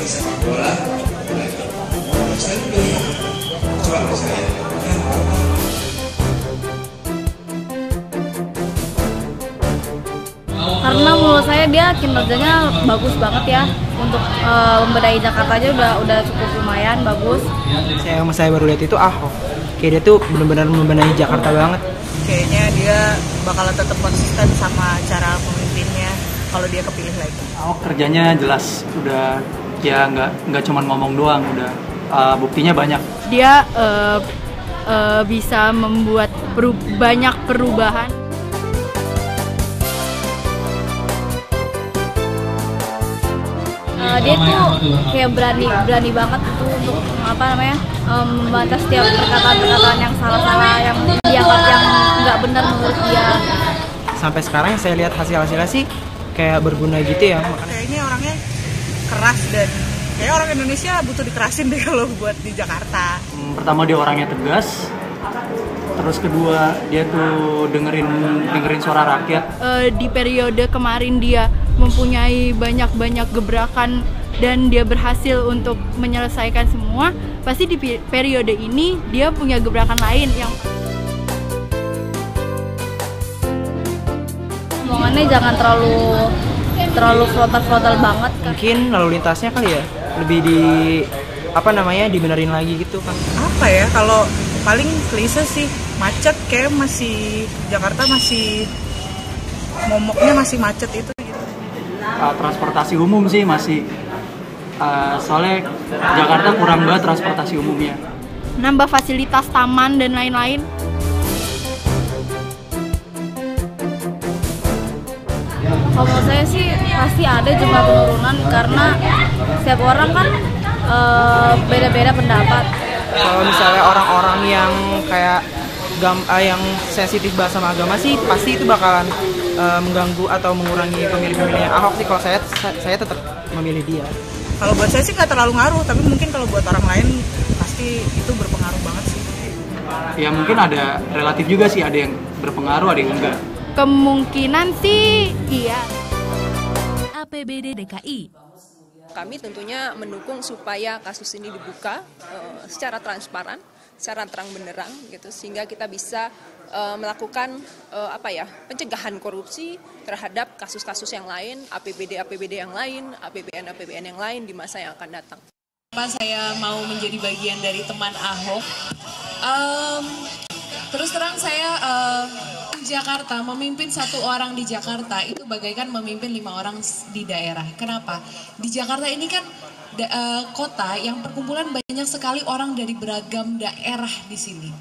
sepak bola, saya pilih coba saya. Karena menurut saya dia kinerjanya bagus banget ya untuk membenahi Jakarta aja udah cukup lumayan bagus. Yang saya baru lihat itu Ahok, kayak dia tuh benar-benar membenahi Jakarta banget. Kayaknya dia bakalan tetap konsisten sama cara pemimpinnya kalau dia kepilih lagi. Ahok kerjanya jelas, udah ya nggak cuma ngomong doang, udah buktinya banyak. Dia bisa membuat banyak perubahan. Dia tuh kayak berani banget itu untuk membantah setiap perkataan yang salah-salah, yang dianggap yang nggak benar menurut dia. Sampai sekarang saya lihat hasil-hasilnya sih kayak berguna gitu ya. Kayaknya orangnya keras dan kayak orang Indonesia butuh dikerasin deh kalau buat di Jakarta. Pertama dia orangnya tegas, terus kedua dia tuh dengerin suara rakyat. Di periode kemarin dia mempunyai banyak gebrakan dan dia berhasil untuk menyelesaikan semua. Pasti di periode ini dia punya gebrakan lain yang omongannya jangan terlalu frontal banget. Mungkin lalu lintasnya kali ya lebih dibenerin lagi gitu kan. Apa ya, kalau paling klise sih macet, kayak Jakarta masih momoknya masih macet itu gitu. Transportasi umum sih masih soalnya Jakarta kurang banget transportasi umumnya. Nambah fasilitas taman dan lain-lain. Kalau menurut saya sih pasti ada jumlah penurunan karena setiap orang kan beda-beda pendapat. Kalau misalnya orang-orang yang kayak yang sensitif bahas sama agama sih pasti itu bakalan mengganggu atau mengurangi pemilih-pemilihnya Ahok sih. Kalau saya tetap memilih dia. Kalau buat saya sih nggak terlalu ngaruh, tapi mungkin kalau buat orang lain pasti itu berpengaruh banget sih. Ya mungkin ada relatif juga sih, ada yang berpengaruh, ada yang enggak. Kemungkinan sih iya. APBD DKI. Kami tentunya mendukung supaya kasus ini dibuka secara transparan, secara terang benderang gitu, sehingga kita bisa melakukan pencegahan korupsi terhadap kasus-kasus yang lain, APBD yang lain, APBN yang lain di masa yang akan datang. Saya mau menjadi bagian dari teman Ahok. Terus terang saya Jakarta, memimpin satu orang di Jakarta itu bagaikan memimpin 5 orang di daerah. Kenapa? Di Jakarta ini kan kota yang perkumpulan banyak sekali orang dari beragam daerah di sini.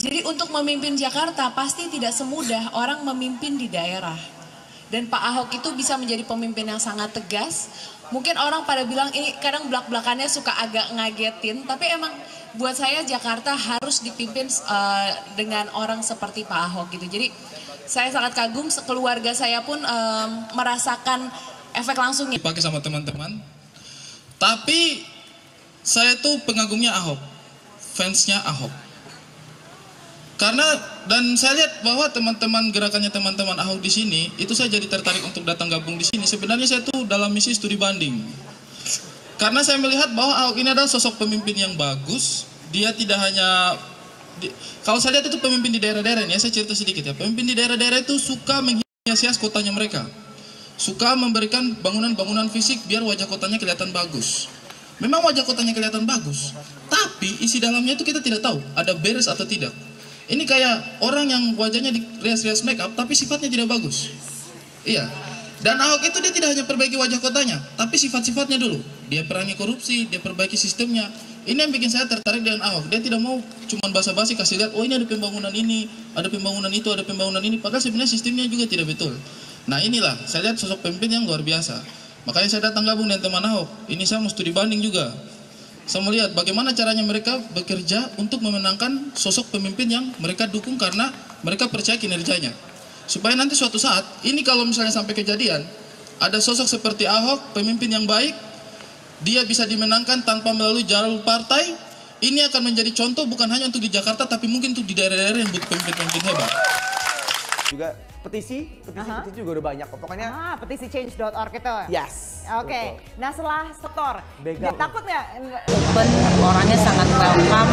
Jadi untuk memimpin Jakarta pasti tidak semudah orang memimpin di daerah. Dan Pak Ahok itu bisa menjadi pemimpin yang sangat tegas. Mungkin orang pada bilang ini kadang belak-belakannya suka agak ngagetin, tapi emang buat saya Jakarta harus dipimpin dengan orang seperti Pak Ahok gitu. Jadi saya sangat kagum, keluarga saya pun merasakan efek langsungnya. Dipakai sama teman-teman, tapi saya tuh pengagumnya Ahok, fansnya Ahok. Karena dan saya lihat bahwa teman-teman gerakannya teman-teman Ahok di sini itu saya jadi tertarik untuk datang gabung di sini. Sebenarnya saya tuh dalam misi studi banding. Karena saya melihat bahwa Ahok ini adalah sosok pemimpin yang bagus. Dia tidak hanya kalau saya lihat itu pemimpin di daerah-daerah ini, ya, saya cerita sedikit ya. Pemimpin di daerah-daerah itu suka menghias kotanya mereka. Suka memberikan bangunan-bangunan fisik biar wajah kotanya kelihatan bagus. Memang wajah kotanya kelihatan bagus, tapi isi dalamnya itu kita tidak tahu ada beres atau tidak. Ini kayak orang yang wajahnya dirias-rias make up tapi sifatnya tidak bagus. Iya. Dan Ahok itu dia tidak hanya perbaiki wajah kotanya, tapi sifat-sifatnya dulu. Dia perangi korupsi, dia perbaiki sistemnya. Ini yang bikin saya tertarik dengan Ahok. Dia tidak mau cuma basa-basi kasih lihat, oh ini ada pembangunan ini, ada pembangunan itu, ada pembangunan ini. Padahal sebenarnya sistemnya juga tidak betul. Nah inilah, saya lihat sosok pemimpin yang luar biasa. Makanya saya datang gabung dengan teman Ahok. Ini saya mau studi banding juga. Saya melihat bagaimana caranya mereka bekerja untuk memenangkan sosok pemimpin yang mereka dukung karena mereka percaya kinerjanya. Supaya nanti suatu saat, ini kalau misalnya sampai kejadian, ada sosok seperti Ahok, pemimpin yang baik, dia bisa dimenangkan tanpa melalui jalur partai, ini akan menjadi contoh bukan hanya untuk di Jakarta, tapi mungkin untuk di daerah-daerah yang butuh pemimpin-pemimpin hebat. juga petisi juga udah banyak kok. Pokoknya petisi change.org itu. yes. Oke. Nah, setelah setor, dia takut nggak? Open, orangnya sangat welcome.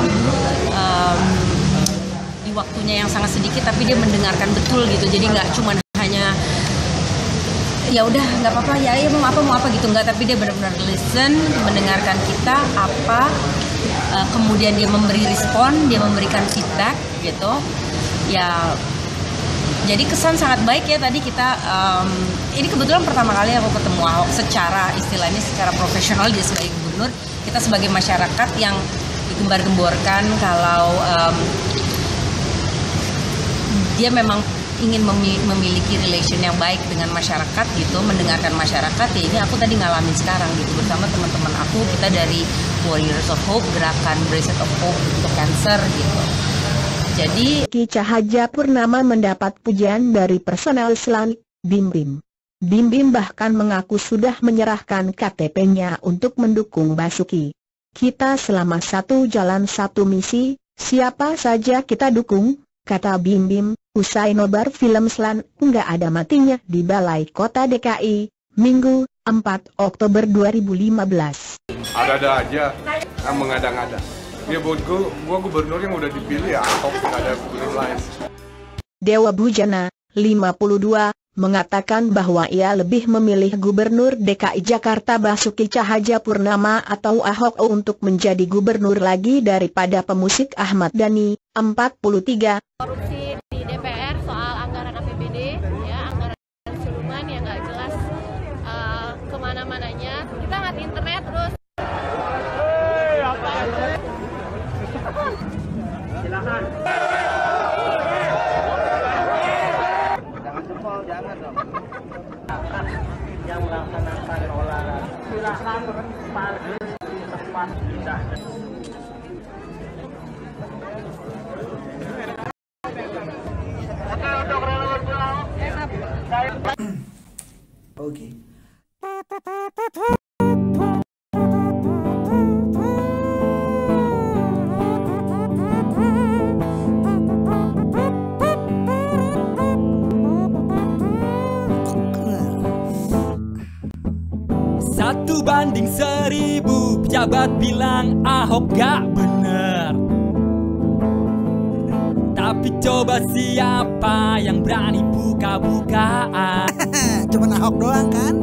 Di waktunya yang sangat sedikit tapi dia mendengarkan betul gitu. Jadi nggak cuma hanya ya udah nggak apa-apa ya mau apa gitu, nggak, tapi dia benar-benar listen, mendengarkan kita apa, kemudian dia memberi respon, dia memberikan feedback gitu ya. Jadi kesan sangat baik ya. Tadi kita ini kebetulan pertama kali aku ketemu Ahok secara istilahnya secara profesional, dia sebagai gubernur, kita sebagai masyarakat yang digembar-gemborkan kalau dia memang ingin memiliki relation yang baik dengan masyarakat gitu, mendengarkan masyarakat. Ya ini aku tadi ngalamin sekarang gitu bersama teman-teman aku, kita dari Warriors of Hope, gerakan Bracelet of Hope untuk cancer gitu. Jadi Basuki Cahayapurnama mendapat pujian dari personel SLAN Bim Bim. Bim Bim bahkan mengaku sudah menyerahkan KTP-nya untuk mendukung Basuki. Kita selama satu jalan satu misi, siapa saja kita dukung, kata Bim Bim. Usai nobar film SLAN nggak ada matinya di Balai Kota DKI, Minggu, 4 Oktober 2015. Ada-ada aja, mengada-ngada. Ya buat gua gubernur yang udah dipilih ya, Ahok, nggak ada gubernur lain. Dewa Bujana, 52, mengatakan bahwa ia lebih memilih Gubernur DKI Jakarta Basuki Cahayapurnama atau Ahok untuk menjadi gubernur lagi daripada pemusik Ahmad Dhani, 43. Korupsi di DPR soal anggaran APBD, ya anggaran siluman yang nggak jelas kemana-mananya. Kita nggak di internet terus. Silakan. Jangan jempol, jangan dong. Yang melaksanakan olahraga. Silakan parkir di tempat tidak. Oke. Satu banding 1000, pejabat bilang Ahok gak bener. Tapi coba siapa yang berani buka-bukaan? Cuman Ahok doang kan?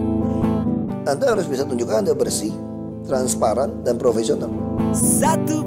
Anda harus bisa tunjukkan Anda bersih, transparan, dan profesional. Satu